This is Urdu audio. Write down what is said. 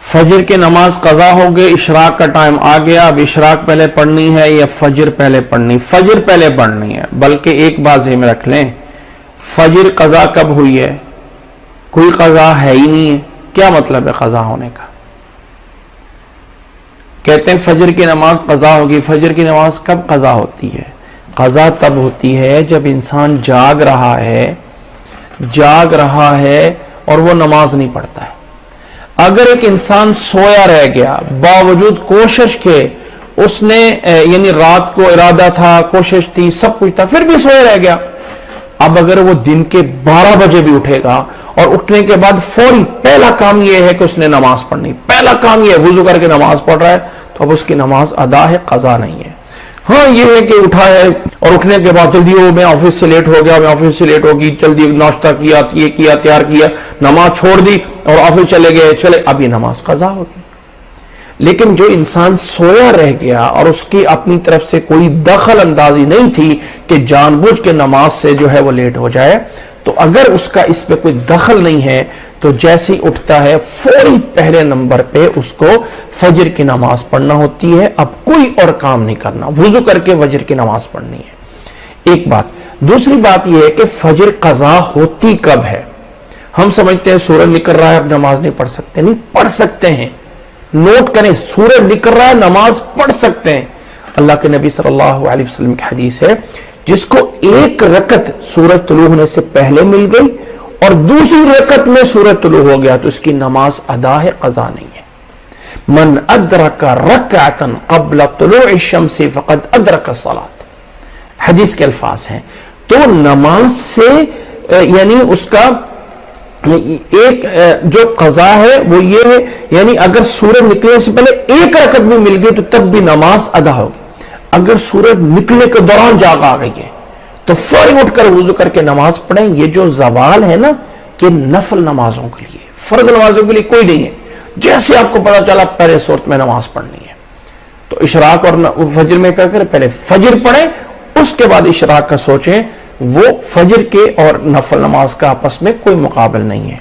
فجر کی نماز قضا ہو گئی، اشراق کا ٹائم آ گیا، اب اشراق پہلے پڑھنی ہے یا فجر پہلے پڑھنی؟ فجر پہلے پڑھنی ہے، بلکہ ایک بات ذہن میں رکھ لیں، فجر قضا کب ہوئی ہے؟ کوئی قضا ہے ہی نہیں ہے۔ کیا مطلب ہے قضا ہونے کا؟ کہتے ہیں فجر کی نماز قضا ہوگی۔ فجر کی نماز کب قضا ہوتی ہے؟ قضا تب ہوتی ہے جب انسان جاگ رہا ہے اور وہ نماز نہیں پڑھتا ہے۔ اگر ایک انسان سویا رہ گیا باوجود کوشش کے، اس نے یعنی رات کو ارادہ تھا، کوشش تھی، سب کچھ تھا، پھر بھی سویا رہ گیا، اب اگر وہ دن کے 12 بجے بھی اٹھے گا اور اٹھنے کے بعد فوری پہلا کام یہ ہے کہ اس نے نماز پڑھنی، پہلا کام یہ ہے وضو کر کے نماز پڑھ رہا ہے، تو اب اس کی نماز ادا ہے، قضا نہیں ہے۔ ہاں یہ ہے کہ اٹھا ہے اور اٹھنے کے بعد جلدی میں آفس سے لیٹ ہو گیا، میں آفس سے لیٹ ہوگی، جلدی ناشتہ کیا، یہ کیا، تیار کیا، نماز چھوڑ دی اور آفس چلے گئے، اب یہ نماز قضا ہوگی۔ لیکن جو انسان سویا رہ گیا اور اس کی اپنی طرف سے کوئی دخل اندازی نہیں تھی کہ جان بوجھ کے نماز سے جو ہے وہ لیٹ ہو جائے، تو اگر اس کا اس پہ کوئی دخل نہیں ہے تو جیسے ہی اٹھتا ہے فوری پہلے نمبر پہ اس کو فجر کی نماز پڑھنا ہوتی ہے، اب کوئی اور کام نہیں کرنا، وضو کر کے فجر کی نماز پڑھنی ہے۔ ایک بات۔ دوسری بات یہ ہے کہ فجر قضا ہوتی کب ہے؟ ہم سمجھتے ہیں سورج نکل رہا ہے اب نماز نہیں پڑھ سکتے، نہیں پڑھ سکتے ہیں۔ نوٹ کریں، سورج نکل رہا ہے نماز پڑھ سکتے ہیں۔ اللہ کے نبی صلی اللہ علیہ وسلم کی حدیث ہے، جس کو ایک رکعت سورج طلوع ہونے سے پہلے مل گئی اور دوسری رکعت میں سورج طلوع ہو گیا تو اس کی نماز ادا ہے، قضا نہیں ہے۔ من ادرک رکعتا قبل طلوع الشمس فقد ادرک الصلاۃ، حدیث کے الفاظ ہیں۔ تو نماز سے یعنی اس کا ایک جو قضا ہے وہ یہ ہے، یعنی اگر سورج نکلنے سے پہلے ایک رکعت بھی مل گئی تو تب بھی نماز ادا ہوگی۔ اگر سورج نکلنے کے دوران جاگ آ گئی ہے تو فوری اٹھ کر وضو کر کے نماز پڑھیں۔ یہ جو زوال ہے نا کہ نفل نمازوں کے لیے، فرض نمازوں کے لیے کوئی نہیں ہے، جیسے آپ کو پتا چلا پہلے صورت میں نماز پڑھنی ہے تو اشراق اور فجر میں کیا کریں؟ پہلے فجر پڑھیں، اس کے بعد اشراق کا سوچیں۔ وہ فجر کے اور نفل نماز کا آپس میں کوئی مقابل نہیں ہے۔